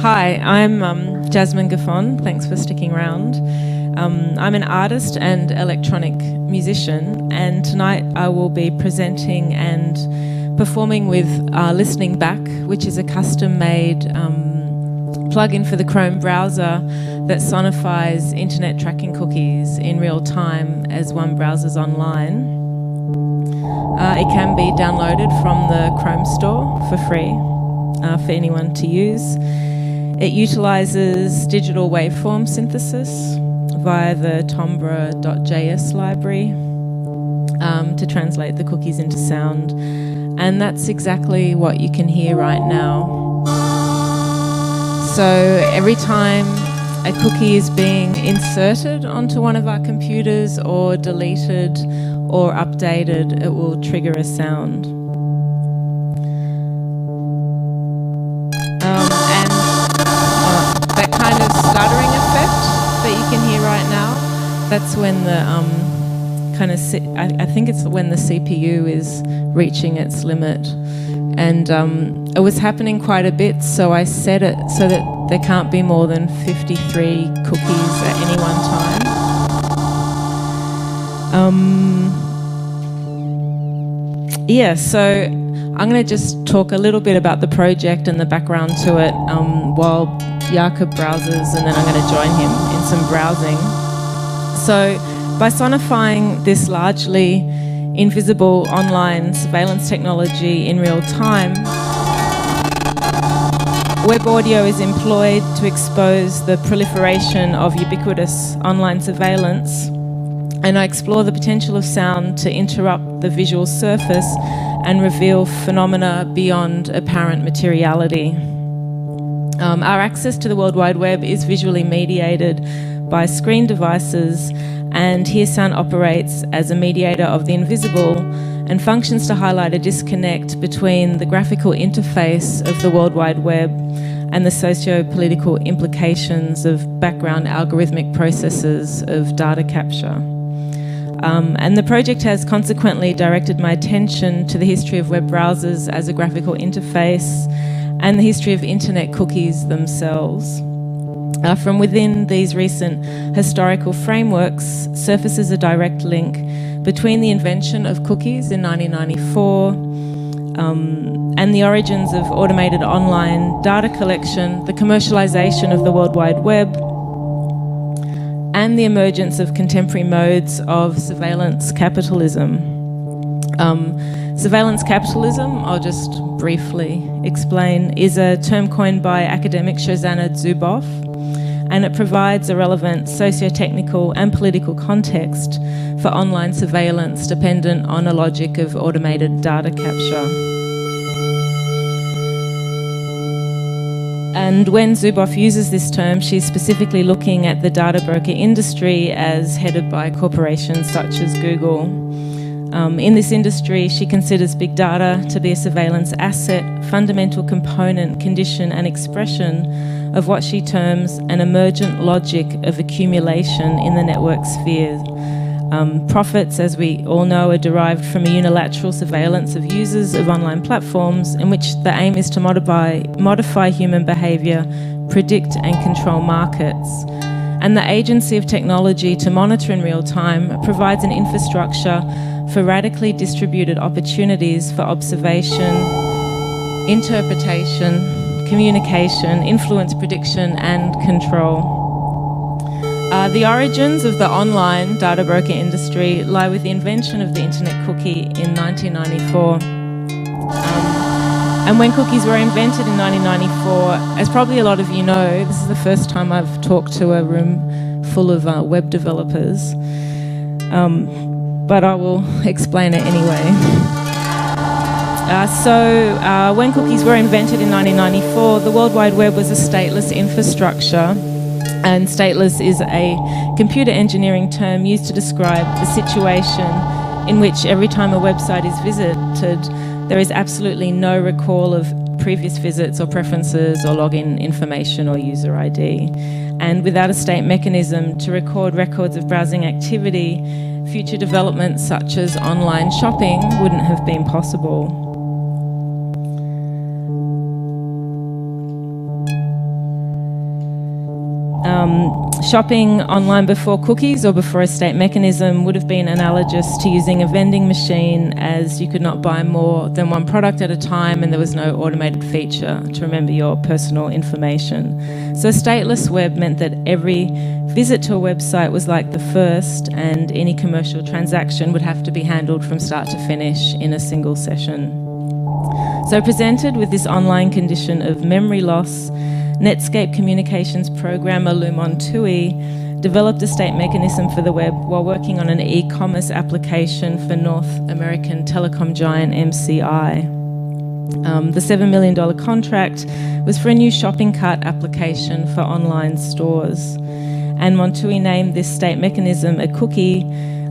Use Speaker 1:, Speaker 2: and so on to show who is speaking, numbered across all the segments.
Speaker 1: Hi, I'm Jasmine Guffond. Thanks for sticking around. I'm an artist and electronic musician, and tonight I will be presenting and performing with Listening Back, which is a custom-made plugin for the Chrome browser that sonifies internet tracking cookies in real time as one browses online. It can be downloaded from the Chrome store for free for anyone to use. It utilises digital waveform synthesis via the timbre.js library to translate the cookies into sound. And that's exactly what you can hear right now. So every time a cookie is being inserted onto one of our computers or deleted or updated, it will trigger a sound. That kind of stuttering effect that you can hear right now, that's when the I think it's when the CPU is reaching its limit. And it was happening quite a bit, so I set it so that there can't be more than 53 cookies at any one time. Yeah, so I'm going to just talk a little bit about the project and the background to it while Jacob browses, and then I'm going to join him in some browsing. So by sonifying this largely invisible online surveillance technology in real time, web audio is employed to expose the proliferation of ubiquitous online surveillance, and I explore the potential of sound to interrupt the visual surface and reveal phenomena beyond apparent materiality. Our access to the World Wide Web is visually mediated by screen devices, and here sound operates as a mediator of the invisible and functions to highlight a disconnect between the graphical interface of the World Wide Web and the socio-political implications of background algorithmic processes of data capture. And the project has consequently directed my attention to the history of web browsers as a graphical interface and the history of internet cookies themselves. From within these recent historical frameworks surfaces a direct link between the invention of cookies in 1994 and the origins of automated online data collection, the commercialization of the World Wide Web, and the emergence of contemporary modes of surveillance capitalism. Surveillance capitalism, I'll just briefly explain, is a term coined by academic Shoshana Zuboff, and it provides a relevant socio-technical and political context for online surveillance dependent on a logic of automated data capture. And when Zuboff uses this term, she's specifically looking at the data broker industry as headed by corporations such as Google. In this industry, she considers big data to be a surveillance asset, fundamental component, condition and expression of what she terms an emergent logic of accumulation in the network sphere. Profits, as we all know, are derived from a unilateral surveillance of users of online platforms in which the aim is to modify human behaviour, predict and control markets. And the agency of technology to monitor in real time provides an infrastructure for radically distributed opportunities for observation, interpretation, communication, influence, prediction and control. The origins of the online data broker industry lie with the invention of the internet cookie in 1994. And when cookies were invented in 1994, as probably a lot of you know, this is the first time I've talked to a room full of web developers, but I will explain it anyway. When cookies were invented in 1994, the World Wide Web was a stateless infrastructure. And stateless is a computer engineering term used to describe the situation in which every time a website is visited, there is absolutely no recall of previous visits or preferences or login information or user ID. And without a state mechanism to record records of browsing activity, future developments such as online shopping wouldn't have been possible. Shopping online before cookies or before a state mechanism would have been analogous to using a vending machine, as you could not buy more than one product at a time and there was no automated feature to remember your personal information. So a stateless web meant that every visit to a website was like the first, and any commercial transaction would have to be handled from start to finish in a single session. So presented with this online condition of memory loss, Netscape communications programmer Lumon Tui developed a state mechanism for the web while working on an e-commerce application for North American telecom giant MCI. The $7 million contract was for a new shopping cart application for online stores. And Montui named this state mechanism a cookie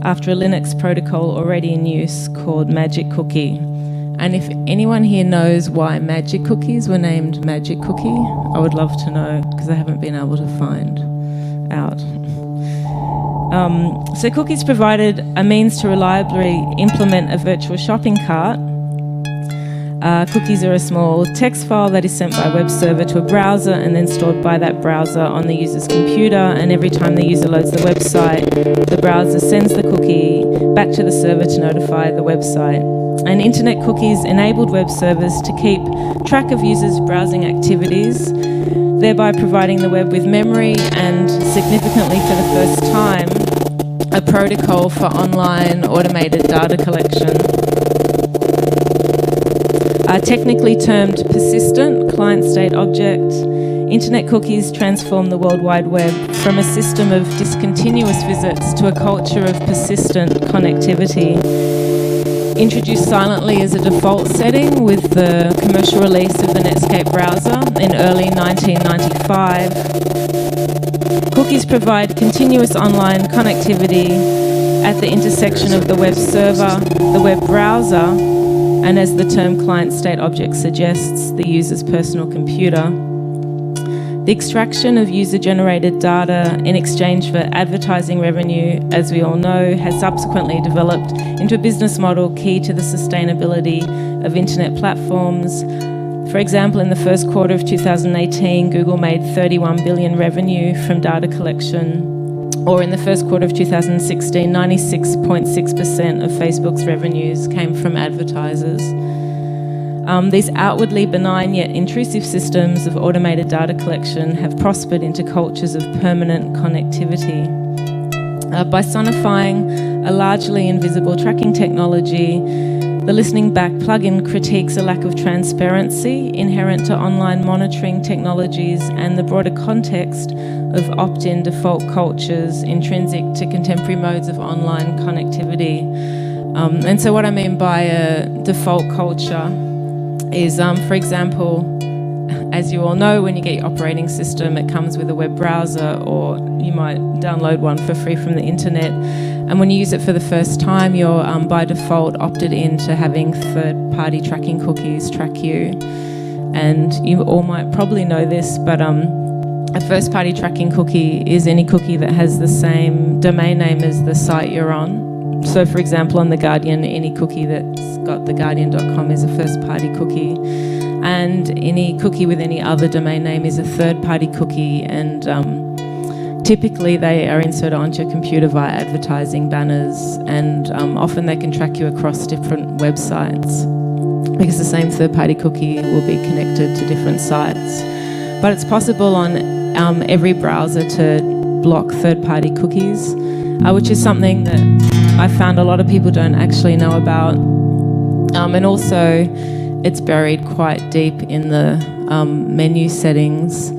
Speaker 1: after a Linux protocol already in use called Magic Cookie. And if anyone here knows why magic cookies were named Magic Cookie, I would love to know, because I haven't been able to find out. So cookies provided a means to reliably implement a virtual shopping cart. Cookies are a small text file that is sent by a web server to a browser and then stored by that browser on the user's computer, and every time the user loads the website, the browser sends the cookie back to the server to notify the website. And internet cookies enabled web servers to keep track of users' browsing activities, thereby providing the web with memory and, significantly for the first time, a protocol for online automated data collection. Technically termed persistent client-state object, internet cookies transform the World Wide Web from a system of discontinuous visits to a culture of persistent connectivity. Introduced silently as a default setting with the commercial release of the Netscape browser in early 1995, cookies provide continuous online connectivity at the intersection of the web server, the web browser, and, as the term client-state object suggests, the user's personal computer. The extraction of user-generated data in exchange for advertising revenue, as we all know, has subsequently developed into a business model key to the sustainability of internet platforms. For example, in the first quarter of 2018, Google made $31 billion revenue from data collection, or in the first quarter of 2016, 96.6% of Facebook's revenues came from advertisers. These outwardly benign yet intrusive systems of automated data collection have prospered into cultures of permanent connectivity. By sonifying a largely invisible tracking technology, the Listening Back plugin critiques a lack of transparency inherent to online monitoring technologies and the broader context of opt-in default cultures intrinsic to contemporary modes of online connectivity. And so what I mean by a default culture is, for example, as you all know, when you get your operating system, it comes with a web browser, or you might download one for free from the internet. And when you use it for the first time, you're by default opted in to having third-party tracking cookies track you. And you all might probably know this, but a first-party tracking cookie is any cookie that has the same domain name as the site you're on. So, for example, on The Guardian, any cookie that's got theguardian.com is a first-party cookie. And any cookie with any other domain name is a third-party cookie, and typically they are inserted onto your computer via advertising banners, and often they can track you across different websites because the same third-party cookie will be connected to different sites. But it's possible on every browser to block third-party cookies, which is something that I found a lot of people don't actually know about. And also, it's buried quite deep in the menu settings.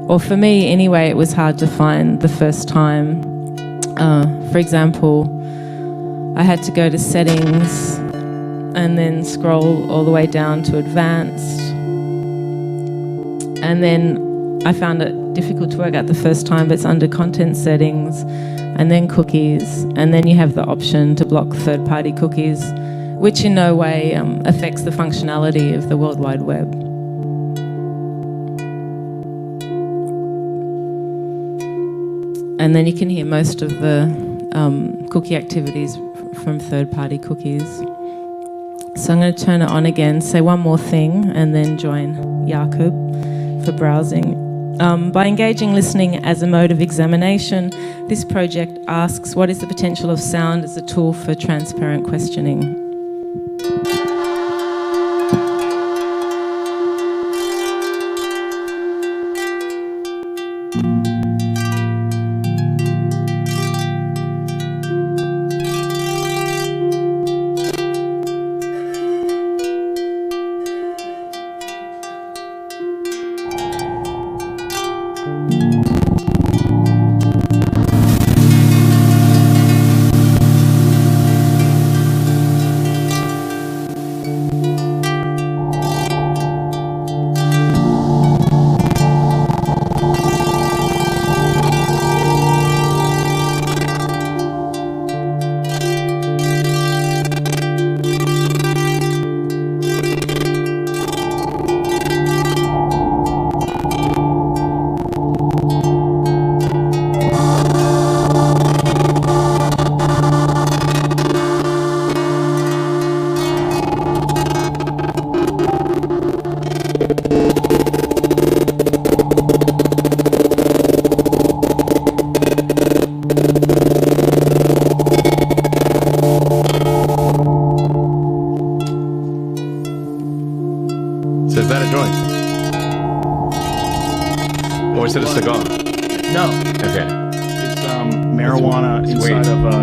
Speaker 1: Or for me, anyway, it was hard to find the first time. For example, I had to go to settings and then scroll all the way down to advanced. And then I found it difficult to work out the first time, but it's under content settings and then cookies. And then you have the option to block third-party cookies, which in no way affects the functionality of the World Wide Web. And then you can hear most of the cookie activities from third-party cookies. So I'm going to turn it on again, say one more thing, and then join Jakob for browsing. By engaging listening as a mode of examination, this project asks what is the potential of sound as a tool for transparent questioning.
Speaker 2: So is that a joint? Or is it a cigar?
Speaker 3: No.
Speaker 2: Okay.
Speaker 3: It's marijuana inside of a...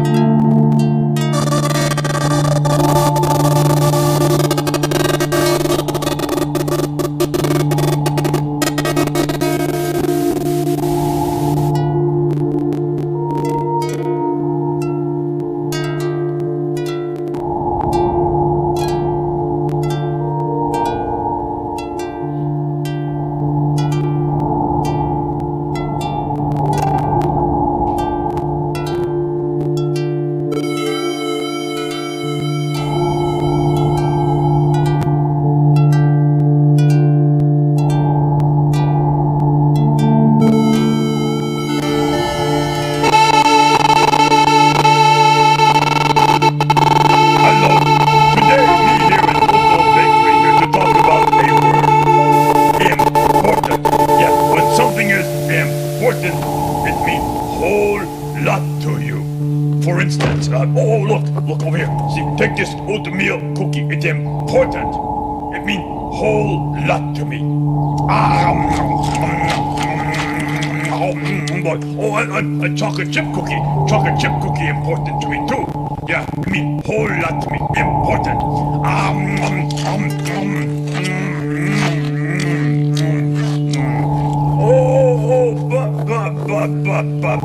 Speaker 4: Look over here. See, take this oatmeal cookie. It's important. It means whole lot to me. Oh, a chocolate chip cookie. Chocolate chip cookie important to me too. Yeah, it means whole lot to me. Important. But.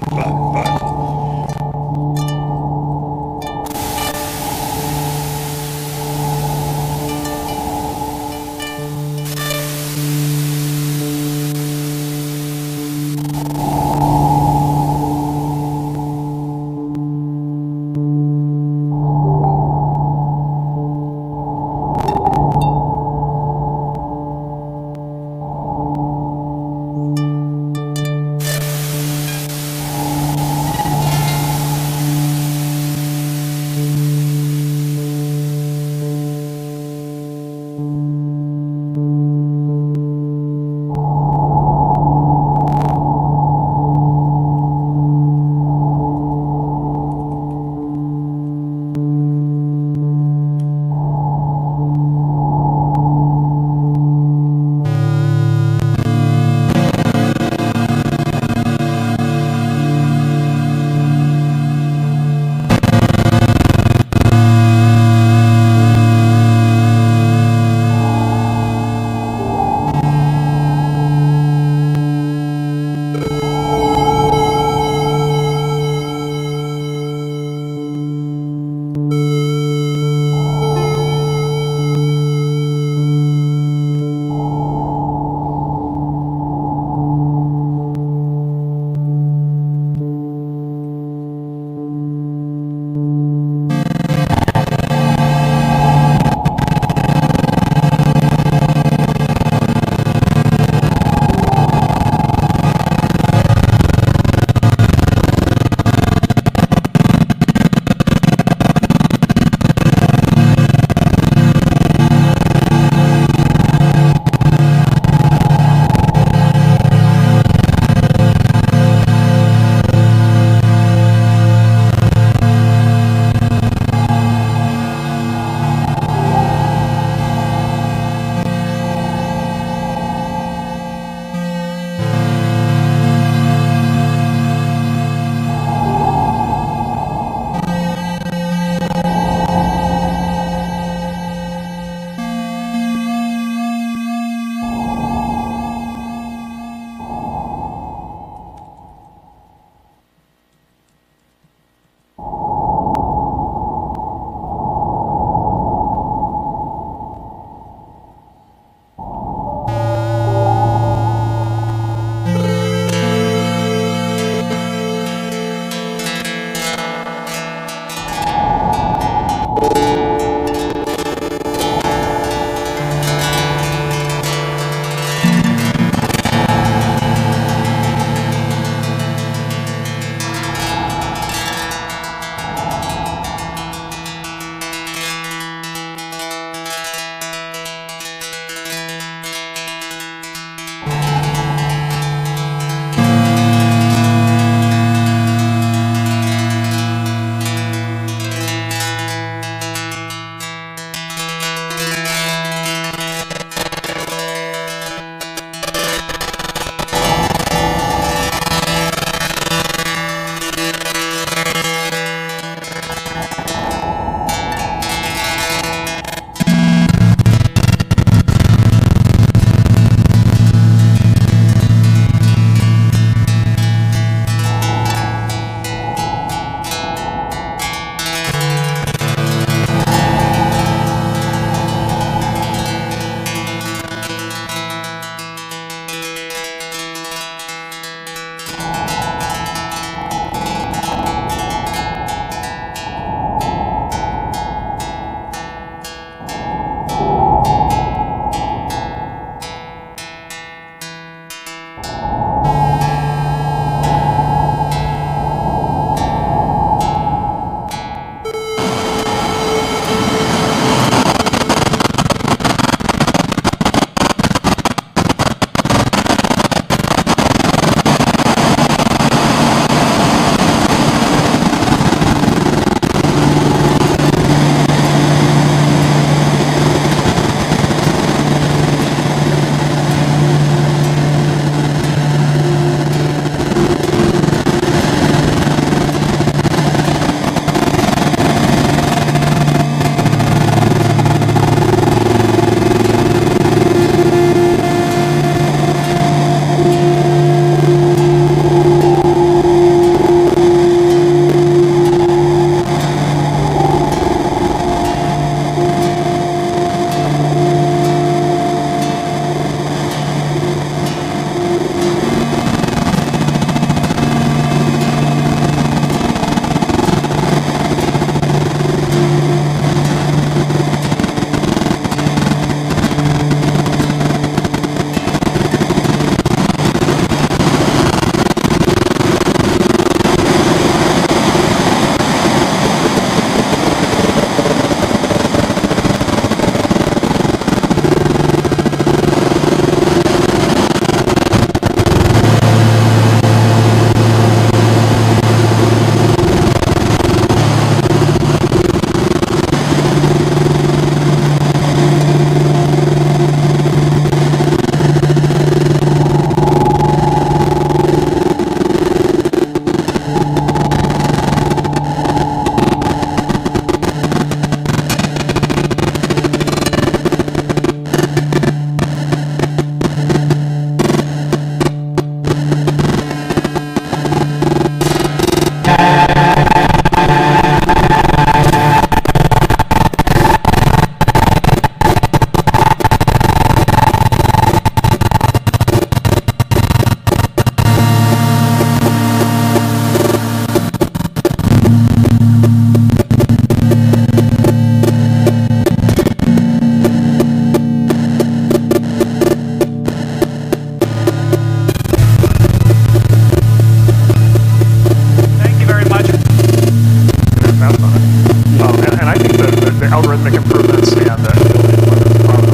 Speaker 3: algorithmic improvements and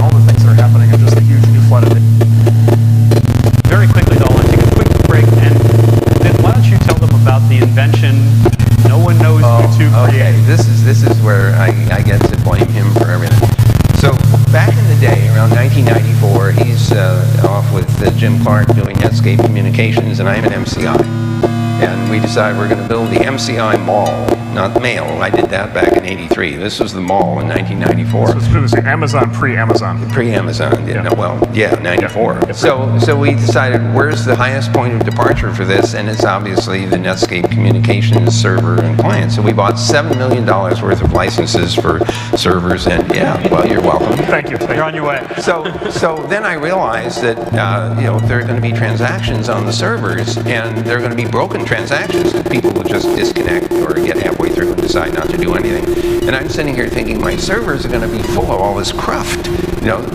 Speaker 3: all the things that are happening and just the huge new flood of data.
Speaker 5: Very quickly, though, I want to take a quick break, and then why don't you tell them about the invention no one knows who to create?
Speaker 6: Okay, this is where I get to blame him for everything. So back in the day, around 1994, he's off with Jim Clark doing Netscape Communications, and I'm an MCI. And we decided we're going to build the MCI Mall, not mail. I did that back in '83. This was the mall in 1994.
Speaker 3: So it was Amazon, pre-Amazon.
Speaker 6: Pre-Amazon,
Speaker 3: Yeah.
Speaker 6: well, yeah, 94.
Speaker 3: Yeah.
Speaker 6: So we decided where's the highest point of departure for this, and it's obviously the Netscape Communications server and client. So we bought $7 million worth of licenses for servers, and yeah, well, you're welcome.
Speaker 3: Thank you.
Speaker 5: You're on your way.
Speaker 6: So then I realized that there are going to be transactions on the servers, and there are going to be broken transactions that people will just disconnect or get halfway through and decide not to do anything. And I'm sitting here thinking my servers are going to be full of all this cruft,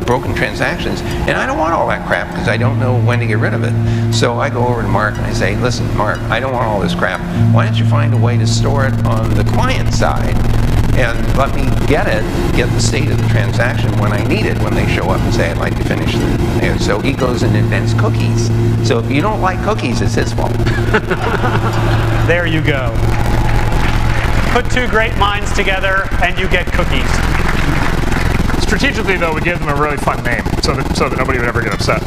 Speaker 6: broken transactions, and I don't want all that crap because I don't know when to get rid of it. So I go over to Mark and I say, listen, Mark, I don't want all this crap. Why don't you find a way to store it on the client side and let me get the state of the transaction when I need it, when they show up and say, I'd like to finish it. So he goes and invents cookies. So if you don't like cookies, it's his fault.
Speaker 5: There you go. Put two great minds together and you get cookies.
Speaker 3: Strategically, though, we gave them a really fun name so that nobody would ever get upset.